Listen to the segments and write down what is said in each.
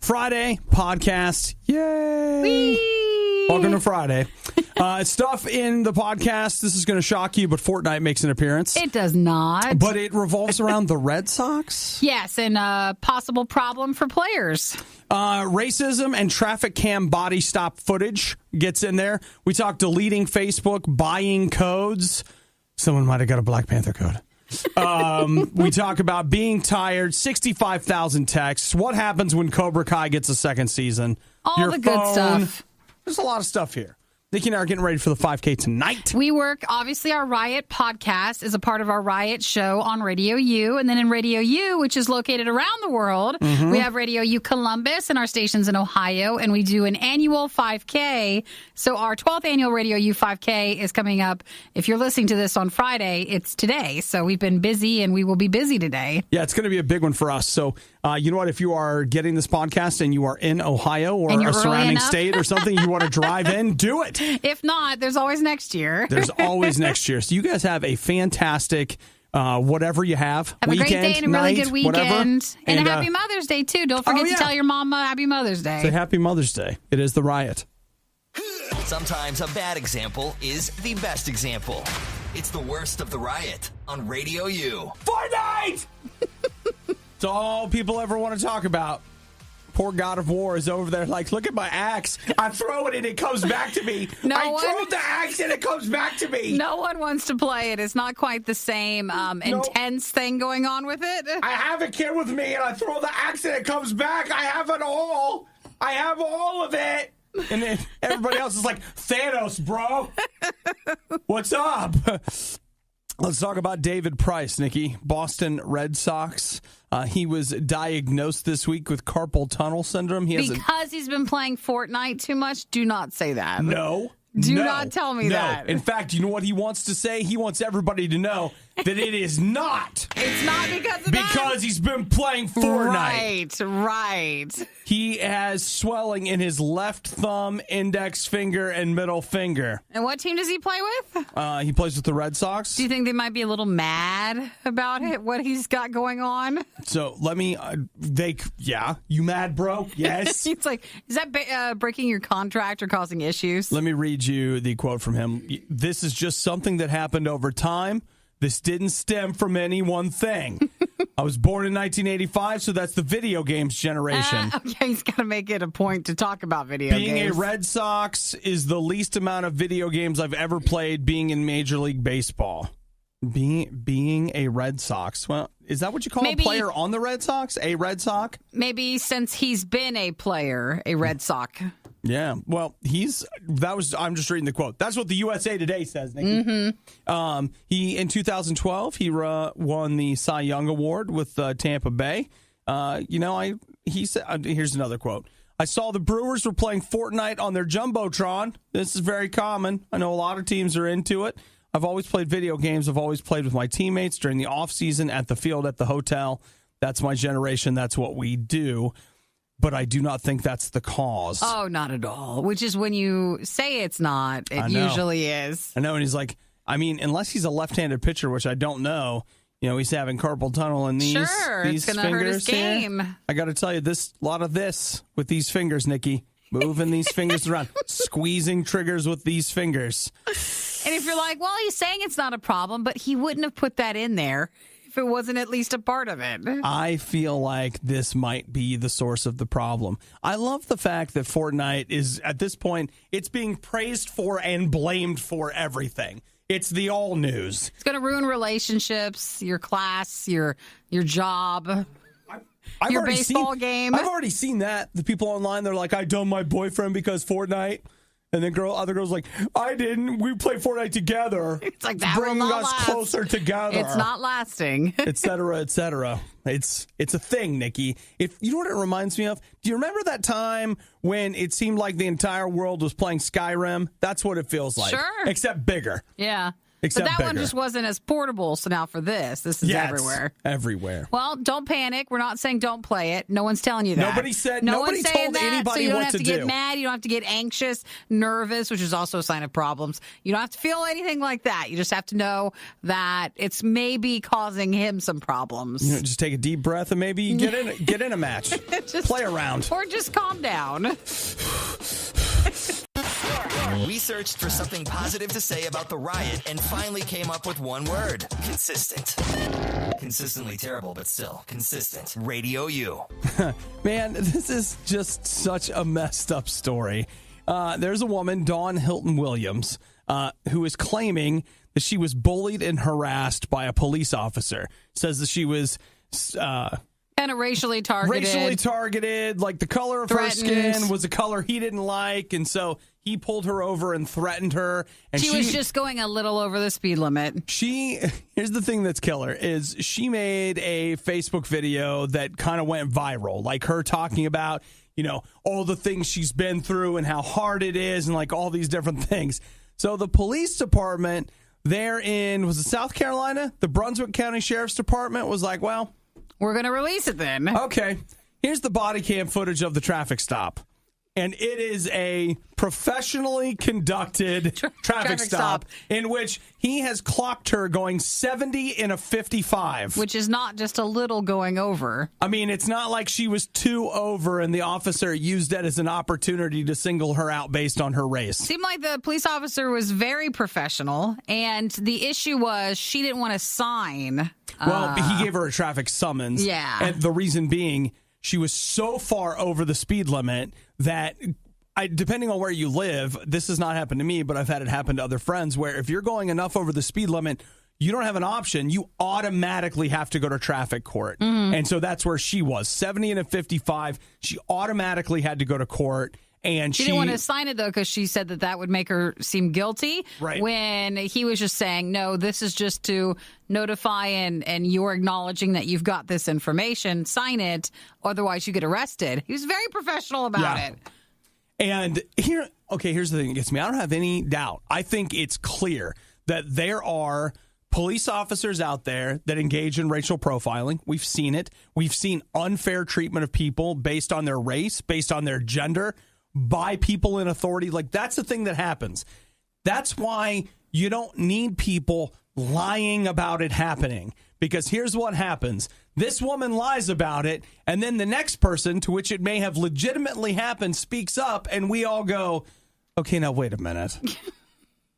Friday podcast. Yay! Whee! Welcome to Friday. Stuff in the podcast. This is going to shock you, but Fortnite makes an appearance. It does not. But it revolves around the Red Sox. Yes, and a possible problem for players. Racism and traffic cam body stop footage gets in there. We talk deleting Facebook, buying codes. Someone might have got a Black Panther code. We talk about being tired, 65,000 texts. What happens when Cobra Kai gets a second season? All the good stuff. There's a lot of stuff here. Nikki and I are getting ready for the 5K tonight. We work, obviously, our RIOT podcast is a part of our RIOT show on RadioU. And then in RadioU, which is located around the world, we have RadioU Columbus and our stations in Ohio. And we do an annual 5K. So our 12th annual RadioU 5K is coming up. If you're listening to this on Friday, it's today. So we've been busy and we will be busy today. Yeah, it's going to be a big one for us. So you know what? If you are getting this podcast and you are in Ohio or a surrounding state or something, you want to drive in, do it. If not, there's always next year. There's always next year. So you guys have a fantastic whatever you have. Have weekend, a great day and a really good weekend. Whatever. And a happy Mother's Day, too. Don't forget to tell your mama Happy Mother's Day. Say Happy Mother's Day. It is the RIOT. Sometimes a bad example is the best example. It's the worst of the RIOT on RadioU. Fortnite! It's all people ever want to talk about. Poor God of War is over there like, look at my axe. I throw it and it comes back to me. Throw the axe and it comes back to me. No one wants to play it. It's not quite the same intense thing going on with it. I have a kid with me and I throw the axe and it comes back. I have it all. I have all of it. And then everybody else is like, Thanos, bro. What's up? Let's talk about David Price, Nikki. Boston Red Sox. He was diagnosed this week with carpal tunnel syndrome. Because he's been playing Fortnite too much? Do not say that. No. Do not tell me that. In fact, you know what he wants to say? He wants everybody to know that it is not. It's not because of that? Because he's been playing Fortnite. Right. He has swelling in his left thumb, index finger, and middle finger. And what team does he play with? He plays with the Red Sox. Do you think they might be a little mad about it, what he's got going on? So let me, you mad, bro? Yes. It's like, is that breaking your contract or causing issues? Let me read you the quote from him. This is just something that happened over time. This didn't stem from any one thing. I was born in 1985, so that's the video games generation. Okay, he's got to make it a point to talk about video games. Being a Red Sox is the least amount of video games I've ever played being in Major League Baseball. Being a Red Sox. Well, is that what you call a player on the Red Sox? A Red Sox? Maybe since he's been a player, a Red Sox. Yeah, well, I'm just reading the quote. That's what the USA Today says, Nikki. In 2012, he won the Cy Young Award with Tampa Bay. He said, here's another quote. I saw the Brewers were playing Fortnite on their Jumbotron. This is very common. I know a lot of teams are into it. I've always played video games. I've always played with my teammates during the off season, at the field, at the hotel. That's my generation. That's what we do. But I do not think that's the cause. Oh, not at all. Which is when you say it's not, it usually is. I know, and he's like, unless he's a left-handed pitcher, which I don't know, he's having carpal tunnel in these it's gonna hurt his game. Here. I got to tell you, a lot of this with these fingers, Nikki. Moving these fingers around, squeezing triggers with these fingers. And if you're like, well, he's saying it's not a problem, but he wouldn't have put that in there if it wasn't at least a part of it. I feel like this might be the source of the problem. I love the fact that Fortnite is, at this point, it's being praised for and blamed for everything. It's the all news. It's going to ruin relationships, your class, your job. Your baseball game. I've already seen that. The people online, they're like, I dumped my boyfriend because Fortnite. And then other girls like, I didn't. We play Fortnite together. It's like that bringing will not us last. Closer together. It's not lasting. Et cetera, et cetera. It's a thing, Nikki. If you know what it reminds me of? Do you remember that time when it seemed like the entire world was playing Skyrim? That's what it feels like. Sure. Except bigger. Yeah. Except but that bigger. one just wasn't as portable. So now for this is everywhere. Everywhere. Well, don't panic. We're not saying don't play it. No one's telling you that. Nobody told anybody so you don't what have to get mad. You don't have to get anxious, nervous, which is also a sign of problems. You don't have to feel anything like that. You just have to know that it's maybe causing him some problems. Just take a deep breath and maybe get in a match. Play around. Or just calm down. We searched for something positive to say about the riot and finally came up with one word. Consistent. Consistently terrible, but still consistent. Radio U. Man, this is just such a messed up story. There's a woman, Dawn Hilton Williams, who is claiming that she was bullied and harassed by a police officer. Says that she was... kind of racially targeted, like the color of her skin was a color he didn't like, and so he pulled her over and threatened her. And she was just going a little over the speed limit. Here's the thing that's killer is she made a Facebook video that kind of went viral, like her talking about, all the things she's been through and how hard it is and like all these different things. So the police department there was it South Carolina? The Brunswick County Sheriff's Department was like, well, we're going to release it then. Okay. Here's the body cam footage of the traffic stop. And it is a professionally conducted traffic stop in which he has clocked her going 70 in a 55. Which is not just a little going over. I mean, it's not like she was 2 over and the officer used that as an opportunity to single her out based on her race. Seemed like the police officer was very professional. And the issue was she didn't want to sign. Well, he gave her a traffic summons. Yeah. And the reason being, she was so far over the speed limit that, depending on where you live, this has not happened to me, but I've had it happen to other friends, where if you're going enough over the speed limit, you don't have an option. You automatically have to go to traffic court. Mm-hmm. And so that's where she was. 70 and a 55. She automatically had to go to court. And she didn't want to sign it, though, because she said that would make her seem guilty. Right. When he was just saying, no, this is just to notify and you're acknowledging that you've got this information. Sign it. Otherwise, you get arrested. He was very professional about it. And here's the thing that gets me. I don't have any doubt. I think it's clear that there are police officers out there that engage in racial profiling. We've seen it. We've seen unfair treatment of people based on their race, based on their gender, by people in authority. Like, that's the thing that happens. That's why you don't need people lying about it happening, because here's what happens. This woman lies about it, and then the next person to which it may have legitimately happened speaks up, and we all go, okay, now wait a minute.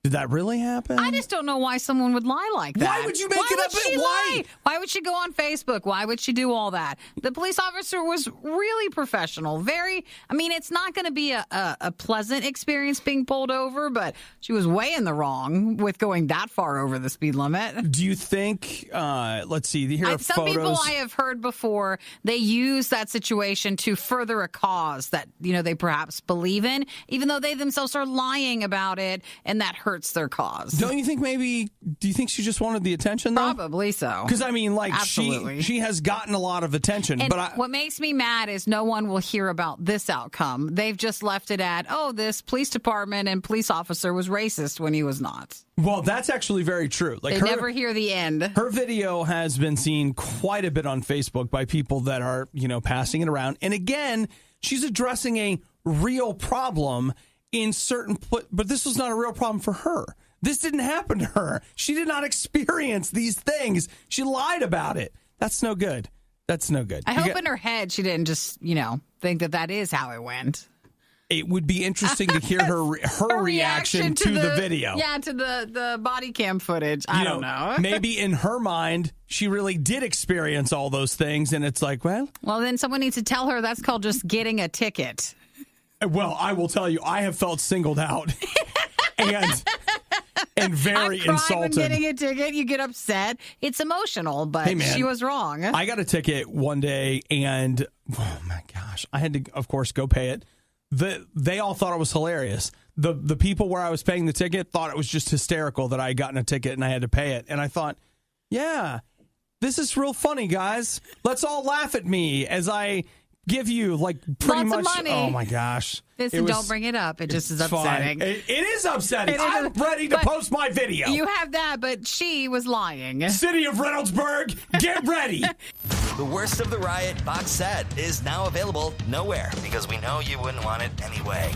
Did that really happen? I just don't know why someone would lie like that. Why would you make it up? Why? Why would she go on Facebook? Why would she do all that? The police officer was really professional. It's not going to be a pleasant experience being pulled over, but she was way in the wrong with going that far over the speed limit. Do you think, let's see, here are some photos. People I have heard before, they use that situation to further a cause that, they perhaps believe in, even though they themselves are lying about it, and that hurts their cause. Don't you think do you think she just wanted the attention, though? Probably so. Because, Absolutely. she has gotten a lot of attention. And but what makes me mad is no one will hear about this outcome. They've just left it at, this police department and police officer was racist when he was not. Well, that's actually very true. They never hear the end. Her video has been seen quite a bit on Facebook by people that are, passing it around. And again, she's addressing a real problem in certain, but this was not a real problem for her. This didn't happen to her. She did not experience these things. She lied about it. That's no good. I hope in her head she didn't just, think that is how it went. It would be interesting to hear her reaction to the video. Yeah, to the body cam footage. I don't know. Maybe in her mind, she really did experience all those things, and it's like, well, then someone needs to tell her that's called just getting a ticket. Well, I will tell you, I have felt singled out and very insulted. When getting a ticket, you get upset. It's emotional, but hey, man, she was wrong. I got a ticket one day, and oh my gosh, I had to, of course, go pay it. They all thought it was hilarious. The people where I was paying the ticket thought it was just hysterical that I had gotten a ticket and I had to pay it. And I thought, yeah, this is real funny, guys. Let's all laugh at me as I give you like pretty Lots of much. money. Oh my gosh! Listen, don't bring it up. It just is upsetting. It is upsetting. I'm But- ready to post my video. You have that, but she was lying. City of Reynoldsburg, get ready. The Worst of the Riot box set is now available nowhere because we know you wouldn't want it anyway.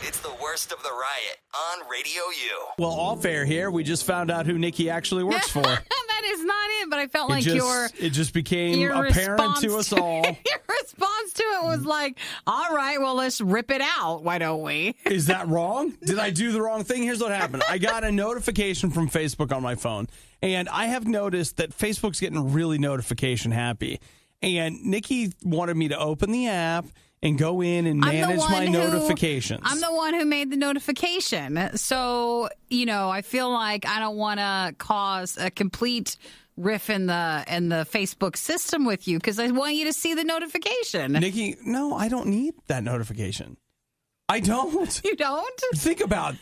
It's the Worst of the Riot on Radio U. Well, all fair here. We just found out who Nikki actually works for. That is not it, but I felt like It just became your apparent response to us all. Your response to it was like, all right, well, let's rip it out. Why don't we? Is that wrong? Did I do the wrong thing? Here's what happened. I got a notification from Facebook on my phone, and I have noticed that Facebook's getting really notification happy. And Nikki wanted me to open the app and go in and manage my notifications. I'm the one who made the notification. So, I feel like I don't want to cause a complete riff in the Facebook system with you because I want you to see the notification. Nikki, no, I don't need that notification. I don't. You don't? Think about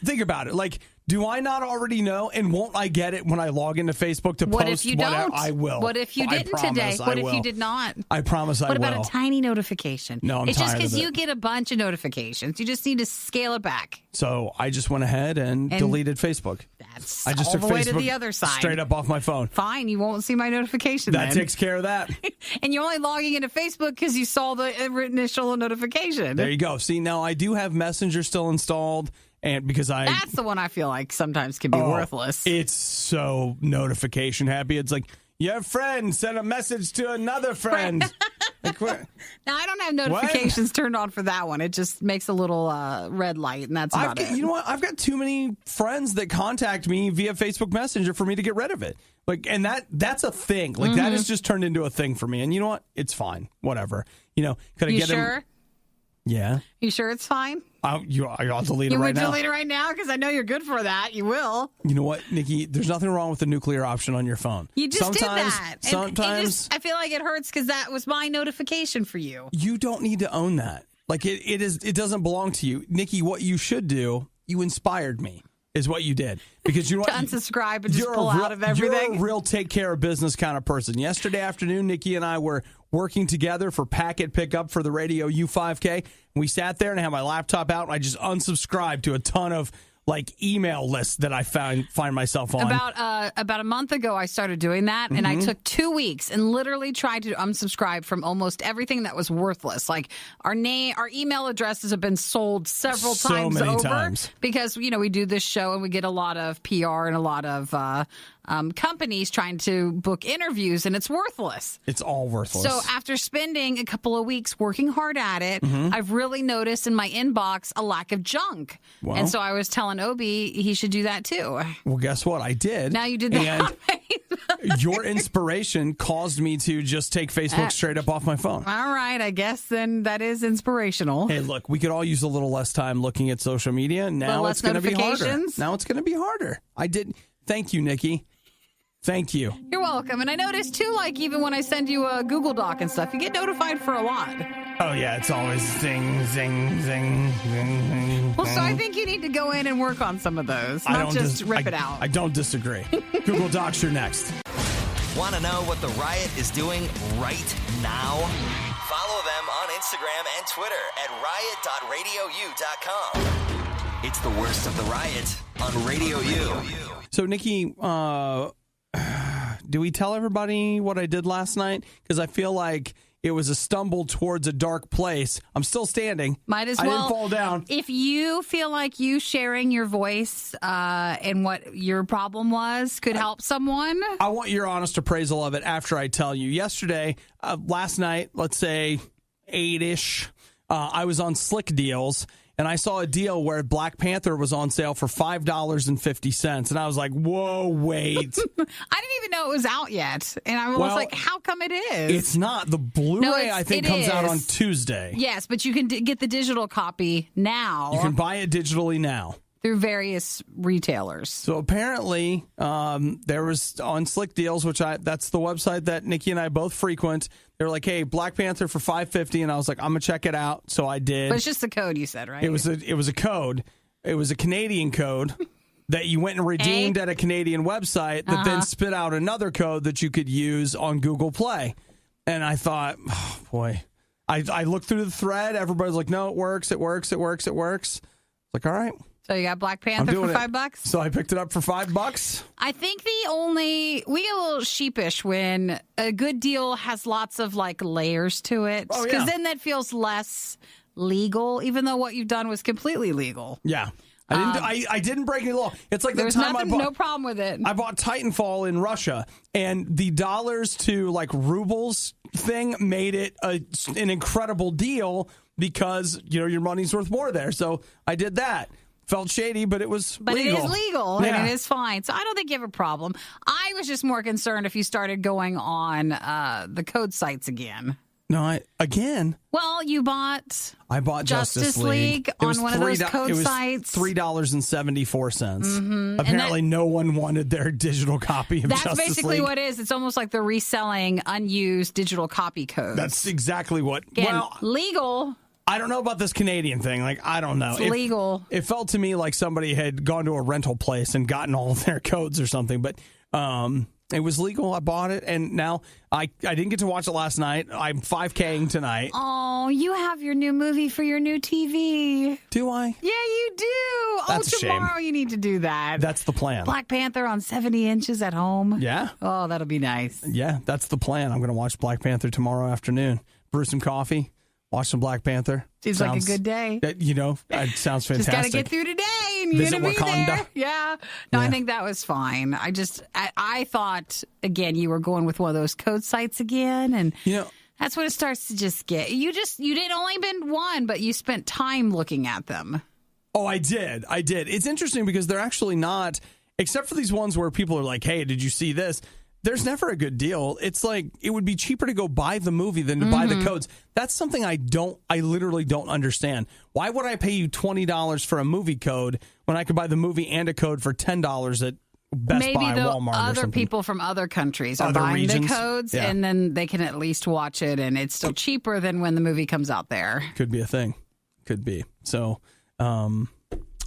it. Like, do I not already know? And won't I get it when I log into Facebook to What post if you whatever? don't? I will. What if you didn't today? What if you did not? I promise I will. What about a tiny notification? No, I'm It's just tired of because it. you get a bunch of notifications. You just need to scale it back. So I just went ahead and deleted Facebook. That's I just all took the way Facebook to the other side. straight up off my phone. Fine, you won't see my notification That then. takes care of that. And you're only logging into Facebook because you saw the initial notification. There you go. See, now I do have Messenger still installed, and because That's the one I feel like sometimes can be worthless. It's so notification happy. It's like, your friend sent a message to another friend. Like, what? Now, I don't have notifications turned on for that one. It just makes a little red light, and that's about it. You know what? I've got too many friends that contact me via Facebook Messenger for me to get rid of it. Like, and that's a thing. Like, that has just turned into a thing for me. And you know what? It's fine. Whatever. Could I You get sure? him? Yeah. You sure it's fine? I'll delete it You right would now. delete it right now because I know you're good for that. You will. You know what, Nikki? There's nothing wrong with the nuclear option on your phone. You just did that. And Sometimes I feel like it hurts because that was my notification for you. you don't need to own that. Like it doesn't belong to you, Nikki. What you should do, you inspired me, is what you did, because you know To what? unsubscribe and just pull out of everything. You're a real take care of business kind of person. Yesterday afternoon, Nikki and I were working together for packet pickup for the Radio U 5K. We sat there and I had my laptop out and I just unsubscribed to a ton of email lists that I find myself on. About a month ago, I started doing that, and I took 2 weeks and literally tried to unsubscribe from almost everything that was worthless. Like our email addresses have been sold several So many over times. because we do this show and we get a lot of PR and a lot of companies trying to book interviews, and it's worthless. It's all worthless. So after spending a couple of weeks working hard at it, I've really noticed in my inbox a lack of junk. Well- And so I was telling Obi he should do that too. Well, guess what? I did. Now you did that. And your inspiration caused me to just take Facebook straight up off my phone. All right, I guess then that is inspirational. Hey, look, we could all use a little less time looking at social media. Now less it's going to be harder. notifications? Now it's going to be harder. Thank you, Nikki. Thank you. You're welcome. And I noticed too, like even when I send you a Google Doc and stuff, you get notified for a lot. Oh, yeah, it's always zing, zing, zing, zing, zing. Well, so I think you need to go in and work on some of those, not just rip it out. I don't disagree. Google Docs, you're next. Want to know what the Riot is doing right now? Follow them on Instagram and Twitter at riot.radiou.com. It's the Worst of the Riot on Radio U. So, Nikki, do we tell everybody what I did last night? Because I feel like it was a stumble towards a dark place. I'm still standing. Might as I well. didn't fall down. If you feel like you sharing your voice and what your problem was could help someone. I want your honest appraisal of it after I tell you. Yesterday, last night, let's say 8-ish, I was on Slick Deals, and I saw a deal where Black Panther was on sale for $5.50. And I was like, whoa, wait. I didn't even know it was out yet. And I was like, how come it is? It's not. The Blu-ray, I think, comes out on Tuesday. Yes, but you can get the digital copy now. You can buy it digitally now. Through various retailers. So apparently, there was on Slick Deals, that's the website that Nikki and I both frequent. They were like, "Hey, Black Panther for $5.50," and I was like, "I'm gonna check it out." So I did. But it's just the code you said, right? It was a code. It was a Canadian code that you went and redeemed at a Canadian website that then spit out another code that you could use on Google Play. And I thought, oh boy. I looked through the thread. Everybody's like, no, it works. It's like, all right. So you got Black Panther for $5? So I picked it up for $5. I think we get a little sheepish when a good deal has lots of like layers to it. Oh, Because yeah. then that feels less legal, even though what you've done was completely legal. Yeah. I didn't break any law. It's like the time no problem with it. I bought Titanfall in Russia, and the dollars to like rubles thing made it an incredible deal because, your money's worth more there. So I did that. Felt shady, but it was But legal. it is legal, Yeah. and it is fine. So I don't think you have a problem. I was just more concerned if you started going on the code sites again. No, again. Well, I bought Justice League on was one of those code sites. $3.74. Mm-hmm. Apparently, no one wanted their digital copy of Justice League. That's basically what it is. It's almost like they're reselling unused digital copy codes. That's exactly what. Again, legal. I don't know about this Canadian thing. Like, I don't know. It's legal. It felt to me like somebody had gone to a rental place and gotten all of their codes or something. But it was legal. I bought it, and now I didn't get to watch it last night. I'm 5K'ing tonight. Oh, you have your new movie for your new TV. Do I? Yeah, you do. That's a tomorrow shame. You need to do that. That's the plan. Black Panther on 70 inches at home. Yeah. Oh, that'll be nice. Yeah, that's the plan. I'm going to watch Black Panther tomorrow afternoon. Brew some coffee. Watch some Black Panther. Seems like a good day. It sounds fantastic. Just got to get through today, and you're going to be Wakanda. there. Yeah. No, I think that was fine. I thought, again, you were going with one of those code sites again, and that's when it starts to just get. You did only been one, but you spent time looking at them. Oh, I did. It's interesting because they're actually not, except for these ones where people are like, hey, did you see this? There's never a good deal. It's like it would be cheaper to go buy the movie than to buy the codes. That's something I literally don't understand. Why would I pay you $20 for a movie code when I could buy the movie and a code for $10 at Best Maybe Buy, the Walmart, or other something? people from other countries are Other buying regions? the codes, Yeah. and then they can at least watch it, and it's still cheaper than when the movie comes out there. Could be a thing. Could be. So,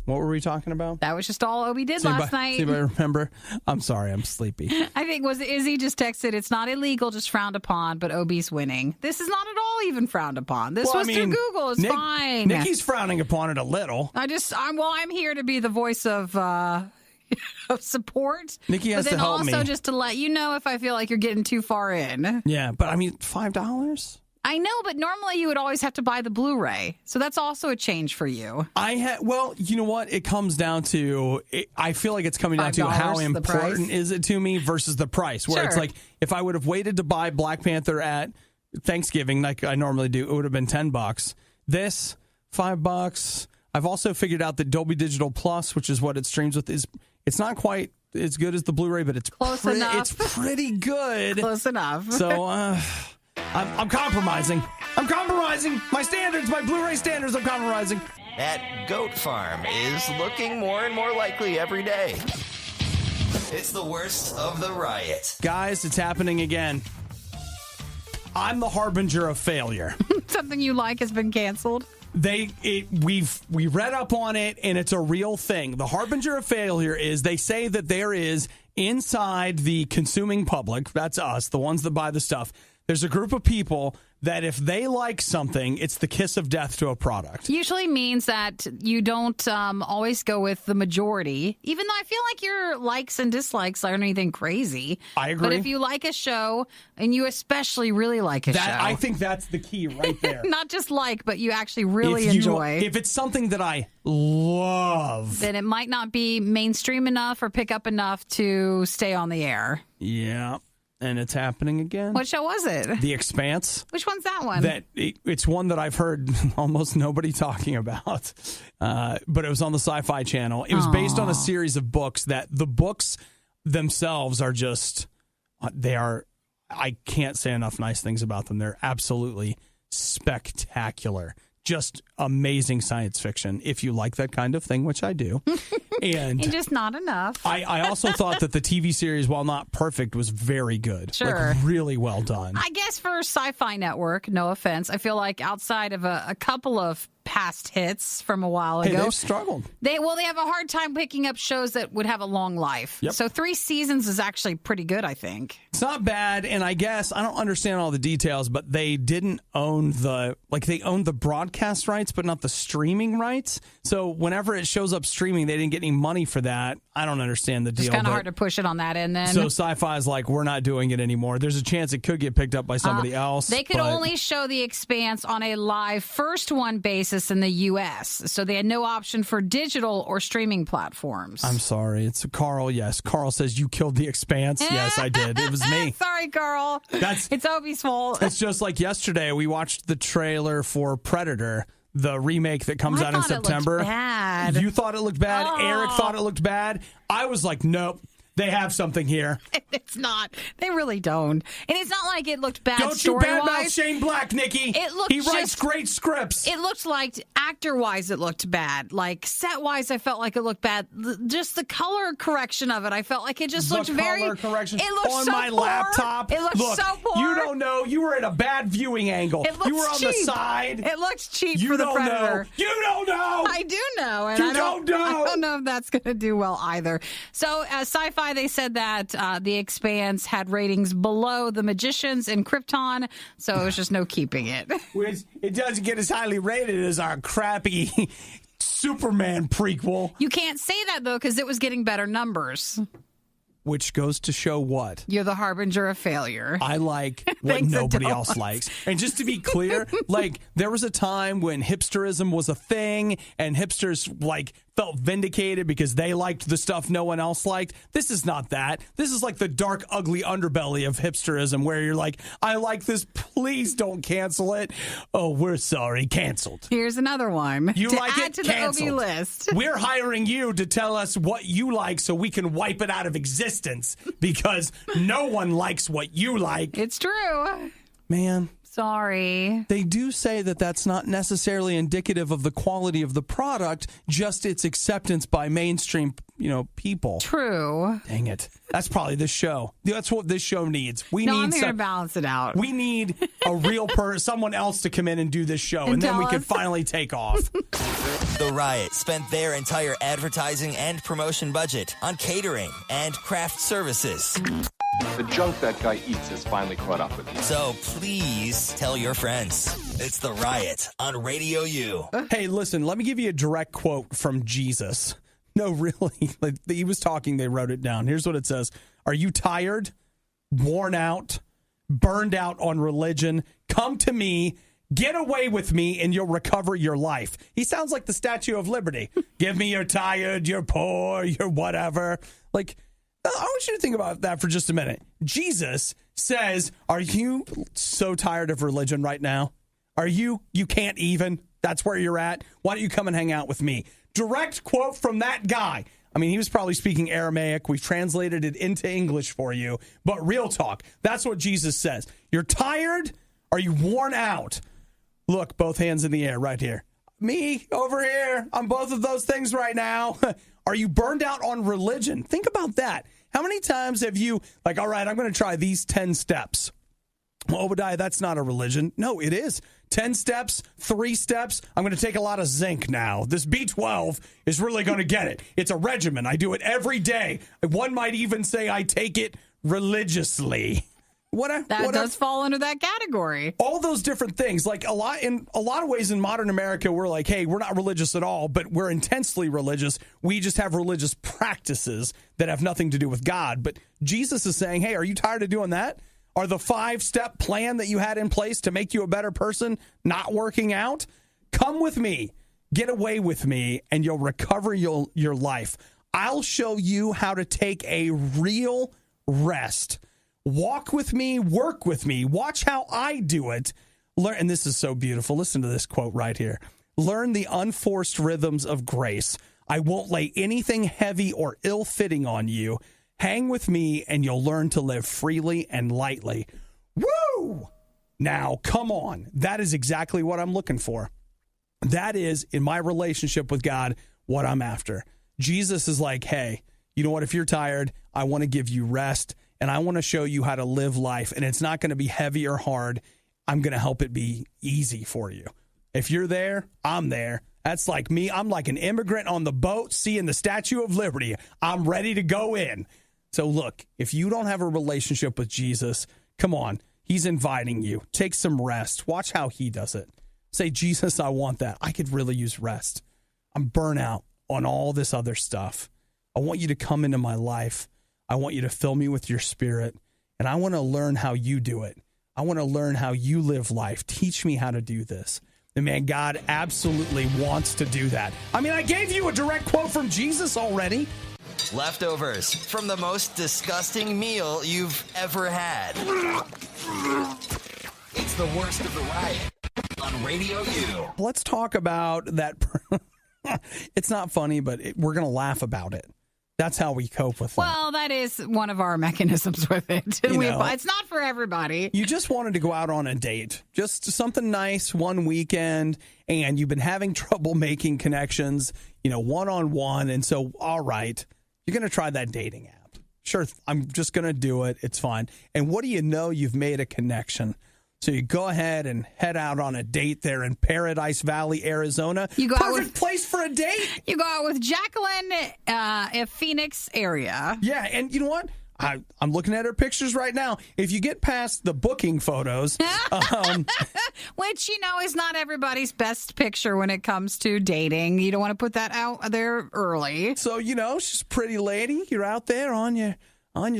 what were we talking about? That was just all Obi did last night. Does anybody remember? I'm sorry, I'm sleepy. I think Izzy just texted, it's not illegal, just frowned upon, but Obi's winning. This is not at all even frowned upon. This was through Google. It's fine. Nikki's frowning upon it a little. I'm here to be the voice of support. Nikki has but then to help me. also just to let you know if I feel like you're getting too far in. Yeah, but I mean, $5? I know, but normally you would always have to buy the Blu-ray. So that's also a change for you. Well, you know what? It comes down to, I feel like it's coming down to how important is it to me versus the price. Where it's like, if I would have waited to buy Black Panther at Thanksgiving like I normally do, it would have been $10. This, $5. I've also figured out that Dolby Digital Plus, which is what it streams with, it's not quite as good as the Blu-ray, but it's close enough. It's pretty good. Close enough. So, I'm compromising. My standards, my Blu-ray standards, I'm compromising. That goat farm is looking more and more likely every day. It's the worst of the riot. Guys, it's happening again. I'm the harbinger of failure. Something you like has been canceled. We read up on it, and it's a real thing. The harbinger of failure is they say that there is inside the consuming public, that's us, the ones that buy the stuff, there's a group of people that if they like something, it's the kiss of death to a product. Usually means that you don't always go with the majority, even though I feel like your likes and dislikes aren't anything crazy. I agree. But if you like a show, and you especially really like a show. I think that's the key right there. Not just like, but you actually really enjoy. If it's something that I love, then it might not be mainstream enough or pick up enough to stay on the air. Yeah. And it's happening again. What show was it? The Expanse. Which one's that one? It's one that I've heard almost nobody talking about, but it was on the Sci-Fi Channel. It was based on a series of books that the books themselves are just, I can't say enough nice things about them. They're absolutely spectacular. Just amazing science fiction, if you like that kind of thing, which I do. And just not enough. I also thought that the TV series, while not perfect, was very good. Sure. Like, really well done. I guess for Sci-Fi Network, no offense, I feel like outside of a couple of past hits from a while ago. Hey, they've struggled. They have a hard time picking up shows that would have a long life. Yep. So 3 seasons is actually pretty good, I think. It's not bad, and I guess I don't understand all the details, but they didn't own they owned the broadcast rights, but not the streaming rights. So whenever it shows up streaming, they didn't get any money for that. I don't understand the deal. It's kind of hard to push it on that end then. So Sci-Fi is like, we're not doing it anymore. There's a chance it could get picked up by somebody else. They could only show The Expanse on a live first one basis in the U.S., so they had no option for digital or streaming platforms. I'm sorry. It's Carl. Yes. Carl says you killed The Expanse. Yes, I did. It was me. Sorry, Carl. It's Obi's fault. It's just like yesterday we watched the trailer for Predator, the remake that comes out in September. It looked bad. You thought it looked bad. Oh. Eric thought it looked bad. I was like, nope. They have something here. It's not. They really don't. And it's not like it looked bad Don't you story-wise. badmouth Shane Black, Nikki. He writes great scripts. It looked like, actor-wise, it looked bad. Like, set-wise, I felt like it looked bad. Just the color correction of it, I felt like it just looked very... color correction it looked on so my poor. laptop. It looked so poor. You don't know. You were at a bad viewing angle. It looks You were on the cheap. side. It looks cheap You for the don't Predator. know. You don't know. I do know. And You don't know. I don't know if that's going to do well either. So, Sci-Fi, they said that The Expanse had ratings below The Magicians and Krypton, so it was just no keeping it. Which it doesn't get as highly rated as our crappy Superman prequel. You can't say that, though, because it was getting better numbers. Which goes to show what? You're the harbinger of failure. I like what nobody else likes. And just to be clear, like, there was a time when hipsterism was a thing and hipsters, like, felt vindicated because they liked the stuff no one else liked. This is not that. This is like the dark, ugly underbelly of hipsterism where you're like, I like this. Please don't cancel it. Oh, we're sorry. Canceled. Here's another one. You to like add it? to Canceled. the OB list. We're hiring you to tell us what you like so we can wipe it out of existence because no one likes what you like. It's true. Man. Sorry. They do say that that's not necessarily indicative of the quality of the product, just its acceptance by mainstream, people. True. Dang it. That's probably this show. That's what this show needs. I'm here to balance it out. We need a real someone else to come in and do this show, and then we can finally take off. The Riot spent their entire advertising and promotion budget on catering and craft services. The junk that guy eats has finally caught up with him. So please tell your friends. It's The Riot on RadioU. Hey, listen, let me give you a direct quote from Jesus. No, really. Like, he was talking, they wrote it down. Here's what it says. Are you tired, worn out, burned out on religion? Come to me, get away with me, and you'll recover your life. He sounds like the Statue of Liberty. Give me you're tired, you're poor, you're whatever. Like, I want you to think about that for just a minute. Jesus says, are you so tired of religion right now? Are you can't even? That's where you're at? Why don't you come and hang out with me? Direct quote from that guy. I mean, he was probably speaking Aramaic. We've translated it into English for you. But real talk, that's what Jesus says. You're tired? Are you worn out? Look, both hands in the air right here. Me over here. I'm both of those things right now. Are you burned out on religion? Think about that. How many times have you, like, all right, I'm going to try these 10 steps. Well, Obadiah, that's not a religion. No, it is. 10 steps, 3 steps. I'm going to take a lot of zinc now. This B12 is really going to get it. It's a regimen. I do it every day. One might even say I take it religiously. That does fall under that category. All those different things. Like in a lot of ways in modern America, we're like, hey, we're not religious at all, but we're intensely religious. We just have religious practices that have nothing to do with God. But Jesus is saying, hey, are you tired of doing that? Are the 5-step plan that you had in place to make you a better person not working out? Come with me. Get away with me, and you'll recover your life. I'll show you how to take a real rest. Walk with me, work with me, watch how I do it. Learn, and this is so beautiful. Listen to this quote right here. Learn the unforced rhythms of grace. I won't lay anything heavy or ill-fitting on you. Hang with me and you'll learn to live freely and lightly. Woo! Now, come on. That is exactly what I'm looking for. That is, in my relationship with God, what I'm after. Jesus is like, hey, you know what? If you're tired, I want to give you rest, and I want to show you how to live life, and it's not going to be heavy or hard. I'm going to help it be easy for you. If you're there, I'm there. That's like me. I'm like an immigrant on the boat seeing the Statue of Liberty. I'm ready to go in. So look, if you don't have a relationship with Jesus, come on. He's inviting you. Take some rest. Watch how he does it. Say, Jesus, I want that. I could really use rest. I'm burnt out on all this other stuff. I want you to come into my life. I want you to fill me with your spirit. And I want to learn how you do it. I want to learn how you live life. Teach me how to do this. And man, God absolutely wants to do that. I mean, I gave you a direct quote from Jesus already. Leftovers from the most disgusting meal you've ever had. It's the worst of the riot on Radio U. Let's talk about that. It's not funny, but we're going to laugh about it. That's how we cope with it. Well, that is one of our mechanisms with it. It's not for everybody. You just wanted to go out on a date, just something nice one weekend, and you've been having trouble making connections, one-on-one. And so, all right, you're going to try that dating app. Sure, I'm just going to do it. It's fine. And what do you know? You've made a connection. So you go ahead and head out on a date there in Paradise Valley, Arizona. Perfect place for a date. You go out with Jacqueline in Phoenix area. Yeah, and you know what? I'm looking at her pictures right now. If you get past the booking photos, which is not everybody's best picture when it comes to dating. You don't want to put that out there early. So she's a pretty lady. You're out there on your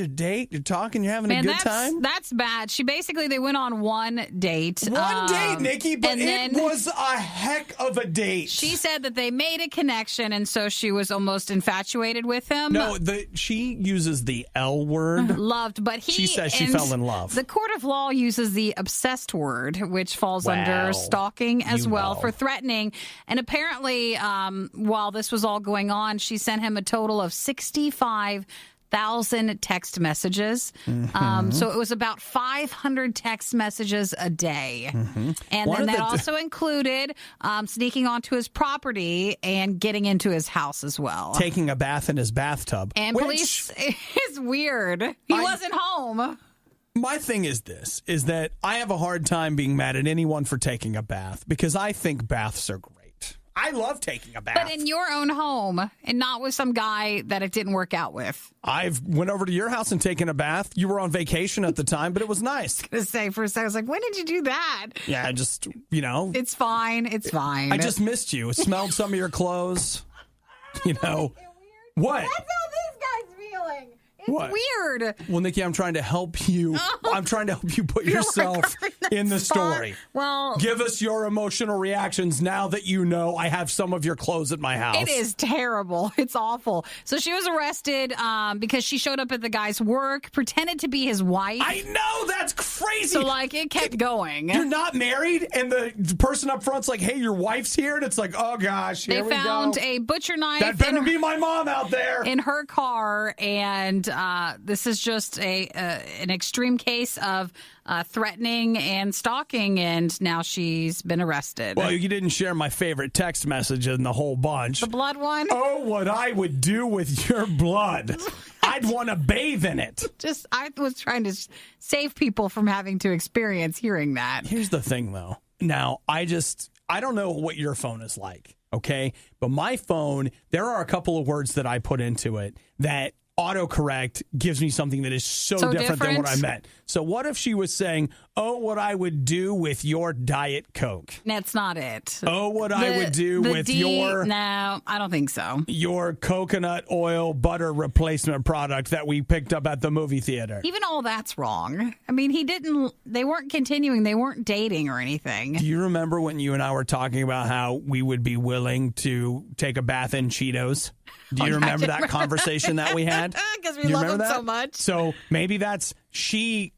date, you're talking, you're having a good time. That's bad. They went on one date. One date, Nikki, but it was a heck of a date. She said that they made a connection, and so she was almost infatuated with him. No, she uses the L word. Loved, but she says she fell in love. The court of law uses the obsessed word, which falls under stalking as well for threatening. And apparently, while this was all going on, she sent him a total of 65,000 text messages. Mm-hmm. So it was about 500 text messages a day. Mm-hmm. And then that also included sneaking onto his property and getting into his house as well. Taking a bath in his bathtub. And police is weird. He wasn't home. My thing is that I have a hard time being mad at anyone for taking a bath because I think baths are great. I love taking a bath. But in your own home and not with some guy that it didn't work out with. I've went over to your house and taken a bath. You were on vacation at the time, but it was nice. I was going to say for a second, I was like, when did you do that? Yeah, just, It's fine. It's fine. I just missed you. It smelled some of your clothes. What? That's how this guy's feeling. It's weird. Well, Nikki, I'm trying to help you. I'm trying to help you put yourself in the story. Well, give us your emotional reactions now that I have some of your clothes at my house. It is terrible. It's awful. So she was arrested because she showed up at the guy's work, pretended to be his wife. I know, that's crazy. So it kept going. You're not married, and the person up front's like, "Hey, your wife's here," and it's like, "Oh gosh, here we go." They found a butcher knife. That better be my mom out there in her car, and this is just an extreme case of threatening and stalking, and now she's been arrested. Well, you didn't share my favorite text message in the whole bunch. The blood one? Oh, what I would do with your blood. I'd want to bathe in it. I was trying to save people from having to experience hearing that. Here's the thing, though. Now, I don't know what your phone is like, okay? But my phone, there are a couple of words that I put into it that autocorrect gives me something that is so different than what I meant. So what if she was saying, "Oh, what I would do with your Diet Coke"? That's not it. Oh, what I would do with your... No, I don't think so. Your coconut oil butter replacement product that we picked up at the movie theater. Even all that's wrong. I mean, they weren't continuing. They weren't dating or anything. Do you remember when you and I were talking about how we would be willing to take a bath in Cheetos? Do you remember that conversation that we had? Because we love them so much. So maybe that's she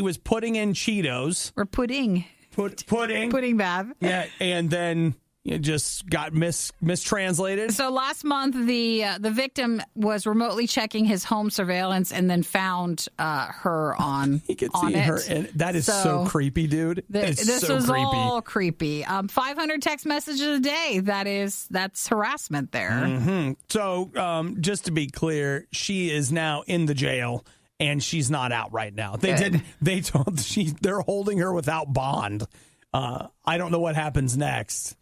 was putting in Cheetos. Or pudding. Pudding. Pudding bath. Yeah, and then, it just got mistranslated. So last month, the victim was remotely checking his home surveillance and then found her on. He could on see it. her, and that is so creepy, dude. This so is creepy. all creepy. 500 text messages a day. That's harassment there. Mm-hmm. So just to be clear, she is now in the jail. And she's not out right now. They're holding her without bond. I don't know what happens next.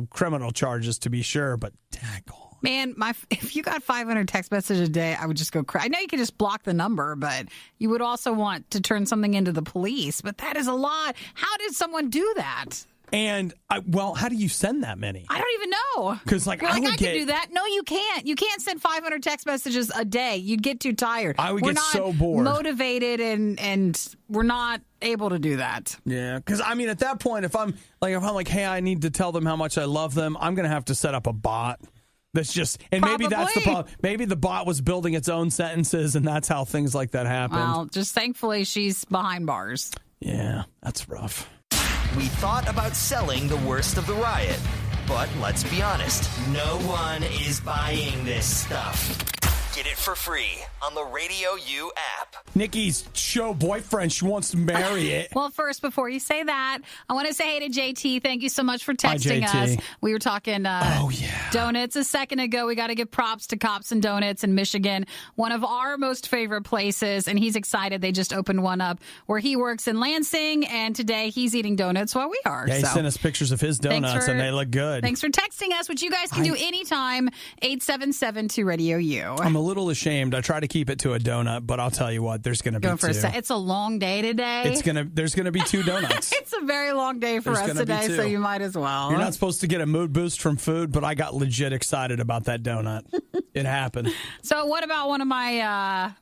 Criminal charges to be sure, but daggone. Man, if you got 500 text messages a day, I would just go crazy. I know you could just block the number, but you would also want to turn something into the police. But that is a lot. How did someone do that? And, how do you send that many? I don't even know. Because, I can do that. No, you can't. You can't send 500 text messages a day. You'd get too tired. I would get so bored. Motivated, and we're not able to do that. Yeah, because, at that point, if I'm like, hey, I need to tell them how much I love them, I'm going to have to set up a bot. That's just, and maybe that's the problem. Maybe the bot was building its own sentences, and that's how things like that happened. Well, just thankfully, she's behind bars. Yeah, that's rough. We thought about selling the worst of the riot, but let's be honest, no one is buying this stuff. Get it for free on the RadioU app. Nikki's show boyfriend, she wants to marry it. Well, first, before you say that, I want to say hey to JT. Thank you so much for texting us. We were talking donuts a second ago. We got to give props to Cops and Donuts in Michigan, one of our most favorite places, and he's excited. They just opened one up where he works in Lansing, and today he's eating donuts while we are. Yeah, he sent us pictures of his donuts, and they look good. Thanks for texting us, which you guys can do anytime, 877-2-RADIO. I'm a little ashamed. I try to keep it to a donut, but I'll tell you what, there's going to be two. It's a long day today. There's going to be 2 donuts. It's a very long day for us today, so you might as well. You're not supposed to get a mood boost from food, but I got legit excited about that donut. It happened. So what about one of my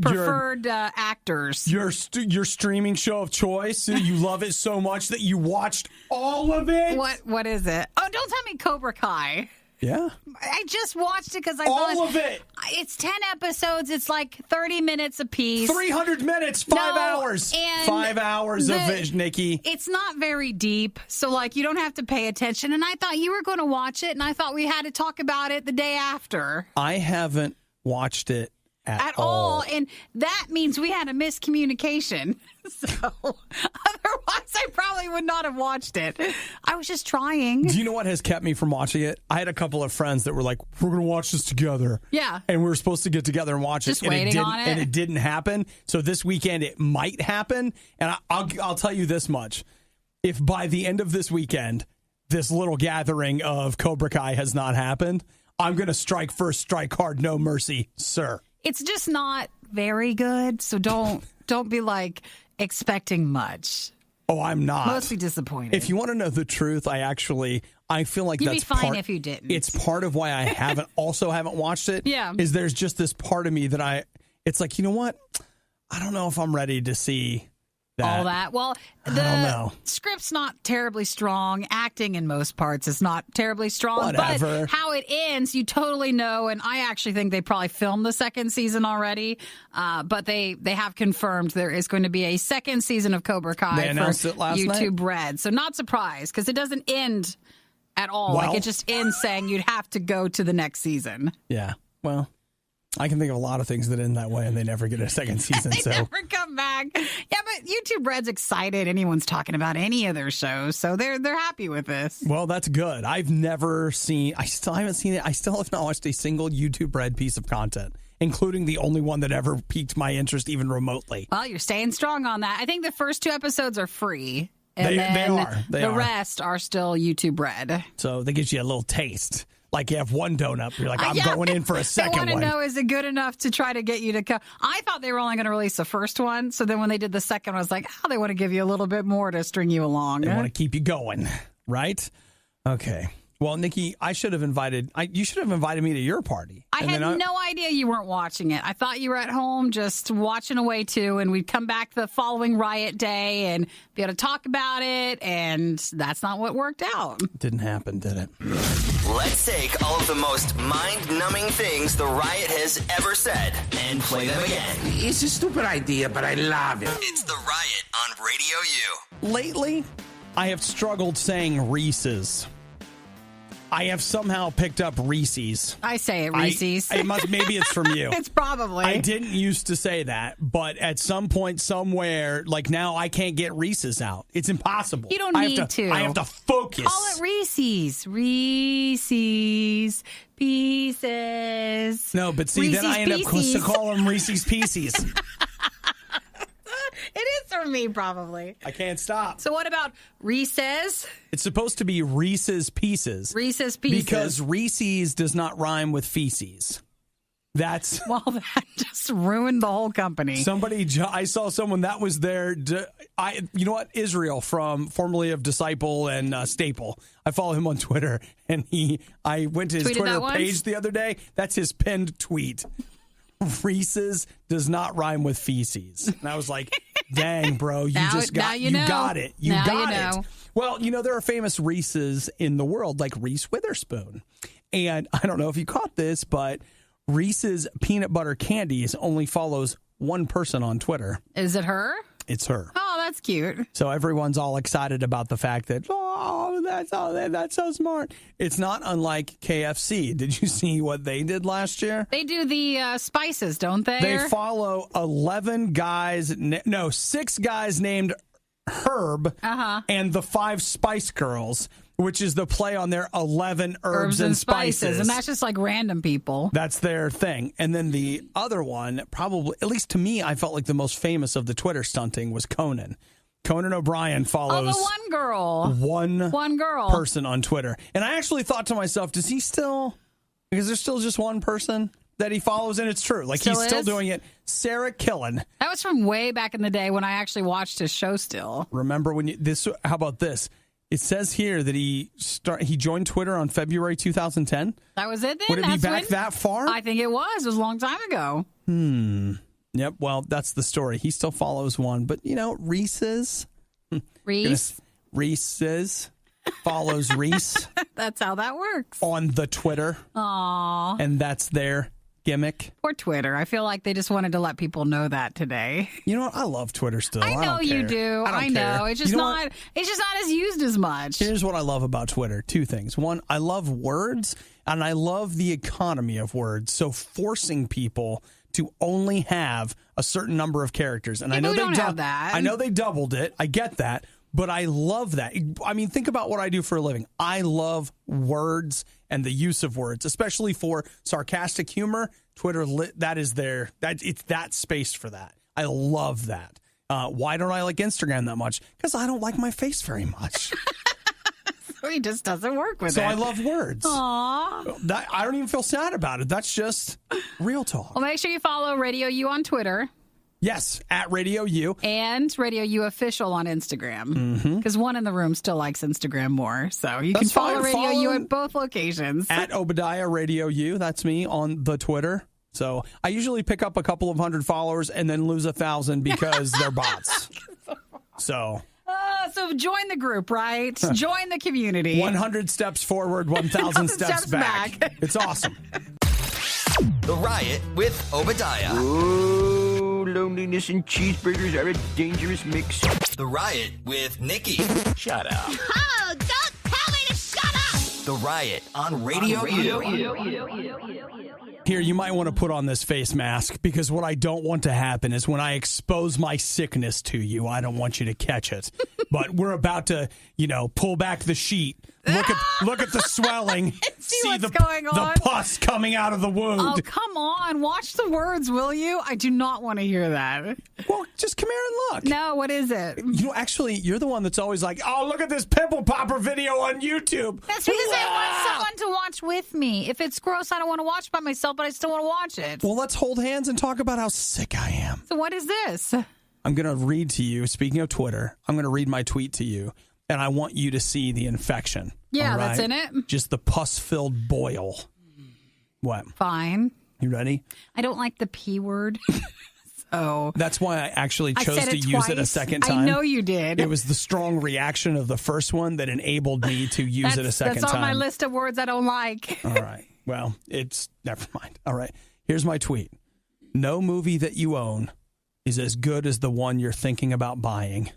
preferred actors? Your streaming show of choice? You love it so much that you watched all of it? What is it? Oh, don't tell me Cobra Kai. Yeah. I just watched it because all of it. It's 10 episodes. It's like 30 minutes apiece. 300 minutes, 5 hours. 5 hours of it, Nikki. It's not very deep, so you don't have to pay attention. And I thought you were going to watch it, and I thought we had to talk about it the day after. I haven't watched it at all. And that means we had a miscommunication. So otherwise, I probably would not have watched it. I was just trying. Do you know what has kept me from watching it? I had a couple of friends that were like, we're going to watch this together. Yeah. And we were supposed to get together and watch just it. Waiting on it. And it didn't happen. So this weekend, it might happen. And I'll tell you this much. If by the end of this weekend, this little gathering of Cobra Kai has not happened, I'm going to strike first, strike hard, no mercy, sir. It's just not very good, so don't be expecting much. Oh, I'm not. Mostly disappointed. If you want to know the truth, I feel like you'd that's be fine if you didn't. It's part of why I haven't watched it. Yeah. Is there's just this part of me that it's like, you know what? I don't know if I'm ready to see that. All that. Well, the script's not terribly strong. Acting in most parts is not terribly strong. Whatever. But how it ends, you totally know. And I actually think they probably filmed the second season already. But they have confirmed there is going to be a second season of Cobra Kai. They announced it last YouTube night? Red. So not surprised because it doesn't end at all. Well, it just ends saying you'd have to go to the next season. Yeah. Well, I can think of a lot of things that end that way, and they never get a second season. They never come back. Yeah, but YouTube Red's excited anyone's talking about any of their shows, so they're happy with this. Well, that's good. I still haven't seen it. I still have not watched a single YouTube Red piece of content, including the only one that ever piqued my interest even remotely. Well, you're staying strong on that. I think the first 2 episodes are free. And they are. Rest are still YouTube Red. So that gives you a little taste. Like you have one donut, you're like, I'm going in for a second one. I want to know, is it good enough to try to get you to come? I thought they were only going to release the first one. So then when they did the second one, I was like, they want to give you a little bit more to string you along. They want to keep you going, right? Okay. Well, Nikki, you should have invited me to your party. I had no idea you weren't watching it. I thought you were at home just watching away too, and we'd come back the following riot day and be able to talk about it, and that's not what worked out. Didn't happen, did it? Let's take all of the most mind-numbing things the riot has ever said and play them again. It's a stupid idea, but I love it. It's the Riot on Radio U. Lately, I have struggled saying Reese's. I have somehow picked up Reese's. I say it, Reese's. Maybe it's from you. It's probably. I didn't used to say that, but at some point somewhere, like now I can't get Reese's out. It's impossible. You don't need to. I have to focus. Call it Reese's. Reese's Pieces. No, but see, Reese's then I end up Pieces. to call them Reese's Pieces. It is for me, probably. I can't stop. So what about Reese's? It's supposed to be Reese's Pieces. Reese's Pieces. Because Reese's does not rhyme with feces. That's... Well, that just ruined the whole company. I saw someone that was there. You know what? Israel, formerly of Disciple and Staple. I follow him on Twitter, and I went to his Tweeted Twitter page the other day. That's his pinned tweet. Reese's does not rhyme with feces. And I was like, dang, bro, you got it. You got it. Well, there are famous Reese's in the world, like Reese Witherspoon. And I don't know if you caught this, but Reese's peanut butter candies only follows one person on Twitter. Is it her? It's her. Oh, that's cute. So everyone's all excited about the fact that, that's so smart. It's not unlike KFC. Did you see what they did last year? They do the spices, don't they? They follow 6 guys named Herb and the 5 Spice Girls, which is the play on their 11 herbs and spices. And that's just like random people. That's their thing. And then the other one, probably, at least to me, I felt like the most famous of the Twitter stunting was Conan. Conan O'Brien follows the one girl. One girl. Person on Twitter. And I actually thought to myself, does he still, because there's still just one person that he follows, and it's true. Like, he's still doing it. Sarah Killen. That was from way back in the day when I actually watched his show still. Remember when how about this? It says here that he joined Twitter on February 2010. That was it then? Would it be back that far? I think it was. It was a long time ago. Yep, well, that's the story. He still follows one. But, Reese's. Reese's follows Reese. That's how that works. On the Twitter. Aww. And that's their gimmick. Poor Twitter. I feel like they just wanted to let people know that today. You know what? I love Twitter still. I know you do. I know. It's just not as used as much. Here's what I love about Twitter. 2 things. One, I love words, and I love the economy of words. So forcing people to only have a certain number of characters. And I know don't have that. I know they doubled it. I get that. But I love that. I mean, think about what I do for a living. I love words and the use of words, especially for sarcastic humor. Twitter, it's that space for that. I love that. Why don't I like Instagram that much? Because I don't like my face very much. So he just doesn't work with it. So I love words. Aww. I don't even feel sad about it. That's just real talk. Well, make sure you follow RadioU on Twitter. Yes, at RadioU. And RadioU Official on Instagram. Because one in the room still likes Instagram more. So you can follow RadioU at both locations. At Obadiah RadioU. That's me on the Twitter. So I usually pick up a couple of 100 followers and then lose 1,000 because they're bots. So join the group, right? Join the community. 100 steps forward, 1,000 steps back. It's awesome. The Riot with Obadiah. Oh, loneliness and cheeseburgers are a dangerous mix. The Riot with Nikki. Shut up. Oh, don't tell me to shut up! The Riot on Radio U. Here, you might want to put on this face mask, because what I don't want to happen is when I expose my sickness to you, I don't want you to catch it. But we're about to, pull back the sheet. Look at the swelling. See what's going on. The pus coming out of the wound. Oh, come on. Watch the words, will you? I do not want to hear that. Well, just come here and look. No, what is it? Actually, you're the one that's always like, oh, look at this pimple popper video on YouTube. That's because I want someone to watch with me. If it's gross, I don't want to watch by myself, but I still want to watch it. Well, let's hold hands and talk about how sick I am. So what is this? I'm going to read to you, speaking of Twitter, I'm going to read my tweet to you, and I want you to see the infection. Yeah, right? that's in it. Just the pus-filled boil. What? Fine. You ready? I don't like the P word. So that's why I actually chose to use it a second time. I know you did. It was the strong reaction of the first one that enabled me to use it a second time. That's on my list of words I don't like. All right. Well, never mind. All right. Here's my tweet. No movie that you own is as good as the one you're thinking about buying.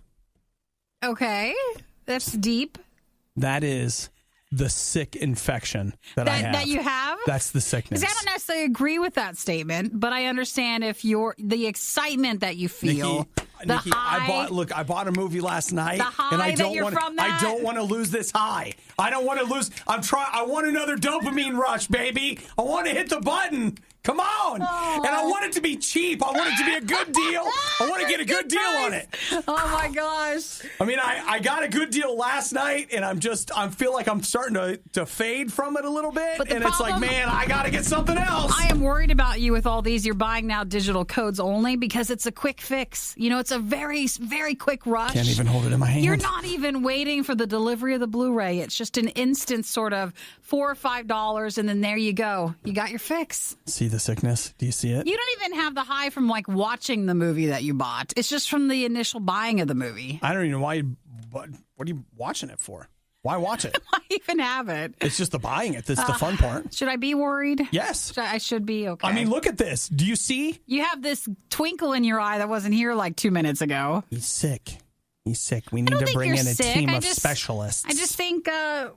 Okay. That's deep. That is the sick infection that I have. That you have? That's the sickness. Because I don't necessarily agree with that statement, but I understand if the excitement that you feel, Nikki, I bought a movie last night, and I don't want to lose this high. I don't want to lose. I want another dopamine rush, baby. I want to hit the button. Come on. Oh. And I want it to be cheap. I want it to be a good deal. I want to get a good deal on it. Oh, my gosh. I mean, I got a good deal last night, and I feel like I'm starting to fade from it a little bit. And it's like, man, I got to get something else. I am worried about you with all these. You're buying now digital codes only because it's a quick fix. You know, it's a very, very quick rush. Can't even hold it in my hand. You're not even waiting for the delivery of the Blu-ray. It's just an instant sort of $4 or $5, and then there you go. You got your fix. See the sickness? Do you see it? You don't even have the high from like watching the movie that you bought. It's just from the initial buying of the movie. I don't even know why. What are you watching it for? Why watch it? Why even have it? It's just the buying it that's the fun part. Should I be worried? Yes. I should be, okay. I mean, look at this. Do you see? You have this twinkle in your eye that wasn't here like 2 minutes ago. He's sick. He's sick. We need to bring in a team of specialists. I just think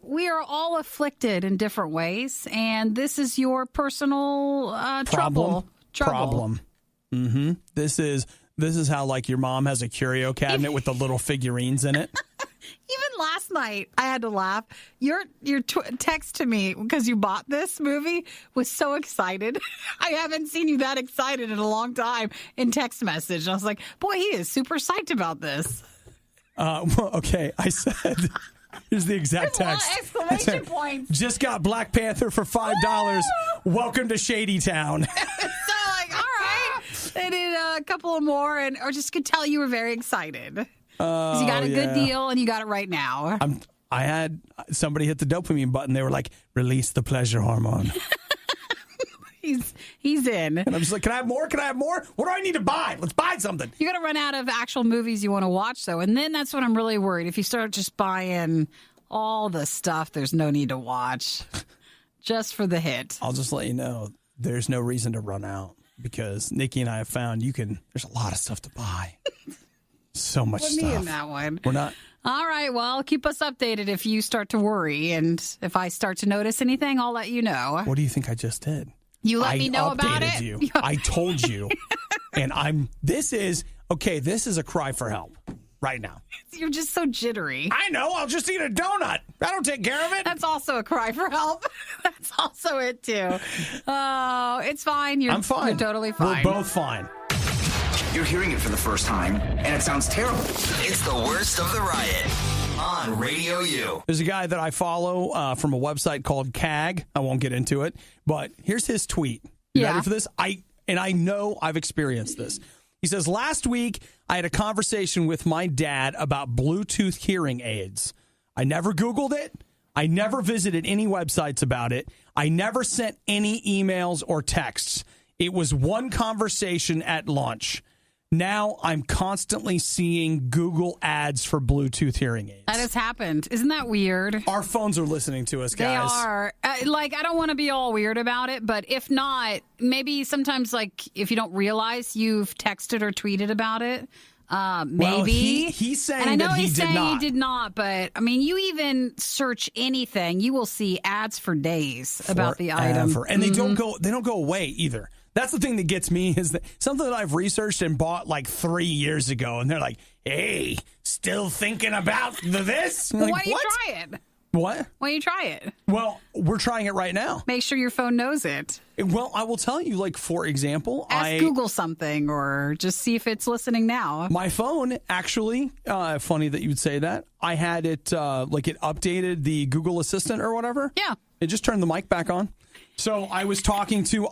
we are all afflicted in different ways, and this is your personal trouble. Mm-hmm. This is how like your mom has a curio cabinet with the little figurines in it. Even last night, I had to laugh. Your text to me because you bought this movie was so excited. I haven't seen you that excited in a long time in text message. And I was like, boy, he is super psyched about this. Well, okay, I said, here's the exact text. Exclamation points. Just got Black Panther for $5. Welcome to Shady Town. So like, all right. They did a couple of more, or just could tell you were very excited. Because you got a good deal, and you got it right now. I had somebody hit the dopamine button. They were like, release the pleasure hormone. He's in. And I'm just like, can I have more? Can I have more? What do I need to buy? Let's buy something. You're going to run out of actual movies you want to watch, though. And then that's when I'm really worried. If you start just buying all the stuff there's no need to watch just for the hit. I'll just let you know, there's no reason to run out because Nikki and I have found there's a lot of stuff to buy. So much stuff. Me in that one. We're not. All right. Well, keep us updated if you start to worry. And if I start to notice anything, I'll let you know. What do you think I just did? You let me know about it? You. I told you. And this is a cry for help right now. You're just so jittery. I know. I'll just eat a donut. I don't take care of it. That's also a cry for help. That's also it, too. Oh, it's fine. I'm fine. You're totally fine. We're both fine. You're hearing it for the first time, and it sounds terrible. It's the worst of the riot on RadioU. There's a guy that I follow from a website called CAG. I won't get into it, but here's his tweet. You ready for this? I know I've experienced this. He says, last week, I had a conversation with my dad about Bluetooth hearing aids. I never Googled it. I never visited any websites about it. I never sent any emails or texts. It was one conversation at lunch. Now I'm constantly seeing Google ads for Bluetooth hearing aids. That has happened. Isn't that weird? Our phones are listening to us, guys. They are. I don't want to be all weird about it, but if not, maybe sometimes, if you don't realize you've texted or tweeted about it, maybe. Well, he's saying and I know that he's saying not. he did not, but, I mean, you even search anything, you will see ads for days about the item. And they don't go away either. That's the thing that gets me is that something that I've researched and bought 3 years ago, and they're like, "Hey, still thinking about this?" Well, why don't you try it? What? Why don't you try it? Well, we're trying it right now. Make sure your phone knows it. Well, I will tell you, for example, ask Google something or just see if it's listening now. My phone, actually, funny that you would say that. I had it, it updated the Google Assistant or whatever. Yeah. It just turned the mic back on. So I was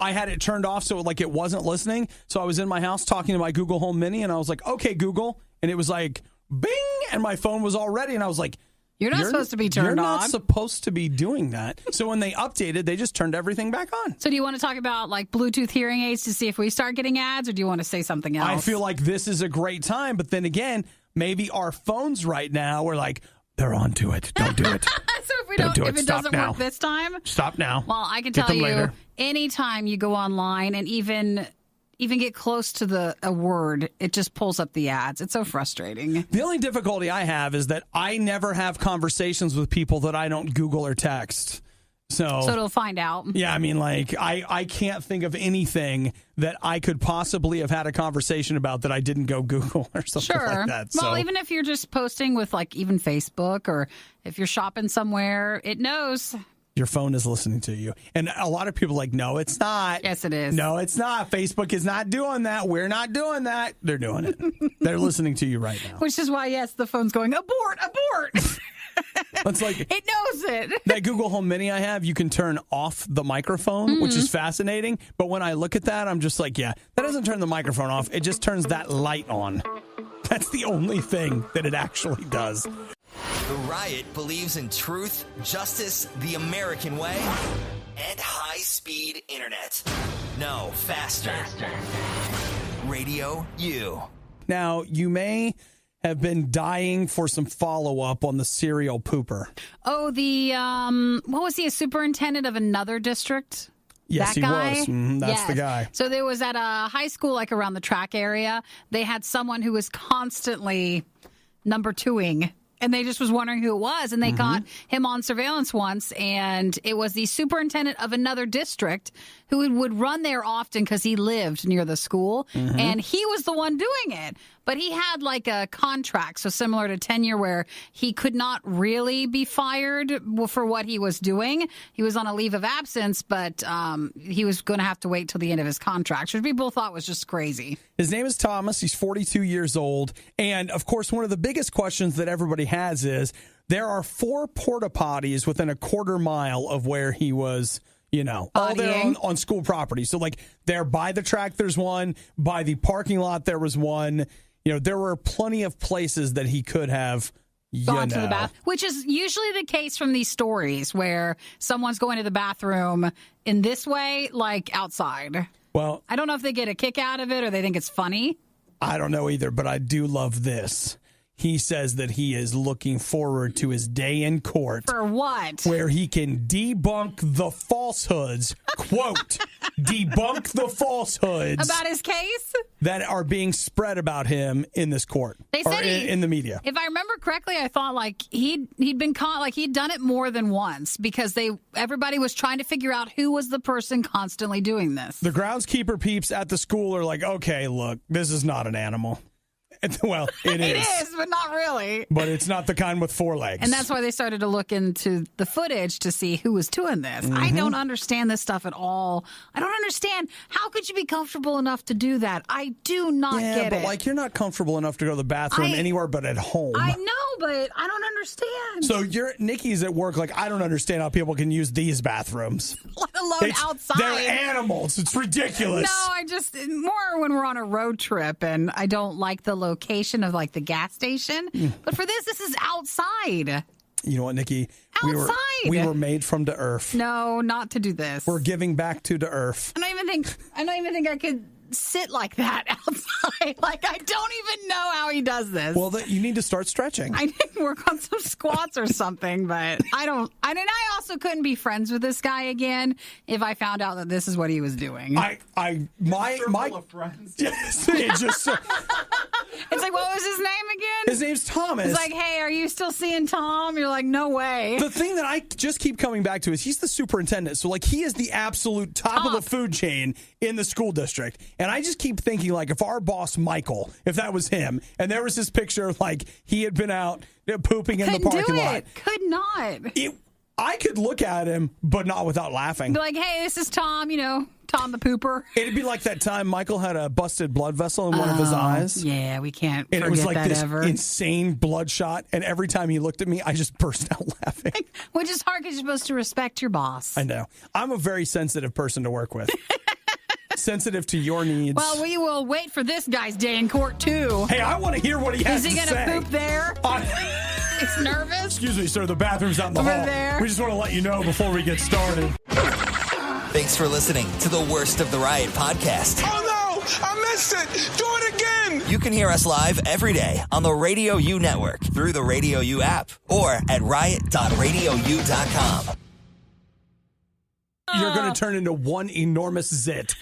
I had it turned off so it wasn't listening. So I was in my house talking to my Google Home Mini, and I was like, okay, Google. And it was like, bing, and my phone was all ready. And I was like, You're not supposed to be turned on. You're not supposed to be doing that. So when they updated, they just turned everything back on. So do you want to talk about Bluetooth hearing aids to see if we start getting ads, or do you want to say something else? I feel like this is a great time. But then again, maybe our phones right now are they're on to it. Don't do it. So if it doesn't work this time? Stop now. Well, I can tell you, anytime you go online and even even get close to a word, it just pulls up the ads. It's so frustrating. The only difficulty I have is that I never have conversations with people that I don't Google or text. So it'll find out. Yeah, I mean, like, I can't think of anything that I could possibly have had a conversation about that I didn't go Google or something like that. Well, even if you're just posting with, like, even Facebook, or if you're shopping somewhere, it knows. Your phone is listening to you. And a lot of people are like, no, it's not. Yes, it is. No, it's not. Facebook is not doing that. We're not doing that. They're doing it. They're listening to you right now. Which is why, yes, the phone's going, abort, abort. It's like, it knows it. That Google Home Mini I have, you can turn off the microphone, which is fascinating. But when I look at that, I'm just like, yeah, that doesn't turn the microphone off. It just turns that light on. That's the only thing that it actually does. The Riot believes in truth, justice, the American way, and high-speed internet. No, faster. Radio U. Now, you may have been dying for some follow-up on the serial pooper. Oh, what was he, a superintendent of another district? Yes, that guy? He was. That's the guy. So there was at a high school, like around the track area, they had someone who was constantly number twoing. And they just was wondering who it was. And they got him on surveillance once. And it was the superintendent of another district who would run there often because he lived near the school. And he was the one doing it. But he had like a contract, so similar to tenure, where he could not really be fired for what he was doing. He was on a leave of absence, but he was going to have to wait till the end of his contract, which people thought was just crazy. His name is Thomas. He's 42 years old. And, of course, one of the biggest questions that everybody has is there are 4 porta potties within a quarter mile of where he was, all there on school property. So, like, there by the track, there's one. By the parking lot, there was one. There were plenty of places that he could have gone to the bathroom, which is usually the case from these stories where someone's going to the bathroom in this way, like outside. Well, I don't know if they get a kick out of it or they think it's funny. I don't know either, but I do love this. He says that he is looking forward to his day in court. For what? Where he can debunk the falsehoods, quote, debunk the falsehoods. About his case? That are being spread about him in this court. They said in the media. If I remember correctly, I thought like he'd been caught, like he'd done it more than once because everybody was trying to figure out who was the person constantly doing this. The groundskeeper peeps at the school are like, okay, look, this is not an animal. Well, it is. It is, but not really. But it's not the kind with 4 legs. And that's why they started to look into the footage to see who was doing this. I don't understand this stuff at all. I don't understand. How could you be comfortable enough to do that? I do not get it. Yeah, but like you're not comfortable enough to go to the bathroom anywhere but at home. I know, but I don't understand. So Nikki's at work like, I don't understand how people can use these bathrooms. Let alone outside. They're animals. It's ridiculous. No, I just, more when we're on a road trip and I don't like the location of like the gas station. But for this is outside. You know what, Nikki? Outside. We were made from the earth. No, not to do this. We're giving back to the earth. I don't even think I could sit like that outside. Like, I don't even know how he does this. Well, you need to start stretching. I need to work on some squats or something, but I also couldn't be friends with this guy again if I found out that this is what he was doing. My friends. Yes, it just. It's like, what was his name again? His name's Thomas. It's like, hey, are you still seeing Tom? You're like, no way. The thing that I just keep coming back to is he's the superintendent. So, like, he is the absolute top of the food chain in the school district. And I just keep thinking, like, if our boss, Michael, if that was him, and there was this picture of, like, he had been out pooping in the parking lot. Could not. I could look at him, but not without laughing. Be like, hey, this is Tom, Tom the pooper. It'd be like that time Michael had a busted blood vessel in one of his eyes. Yeah, we can't forget and it was like that this ever. insane bloodshot, and every time he looked at me, I just burst out laughing. Which is hard because you're supposed to respect your boss. I know. I'm a very sensitive person to work with. Sensitive to your needs. Well, we will wait for this guy's day in court, too. Hey, I want to hear what he has to say. Is he going to poop there? It's nervous. Excuse me, sir. The bathroom's out in the hall. There. We just want to let you know before we get started. Thanks for listening to the Worst of the Riot podcast. Oh, no! I missed it! Do it again! You can hear us live every day on the RadioU network through the RadioU app or at riot.radiou.com. You're going to turn into one enormous zit.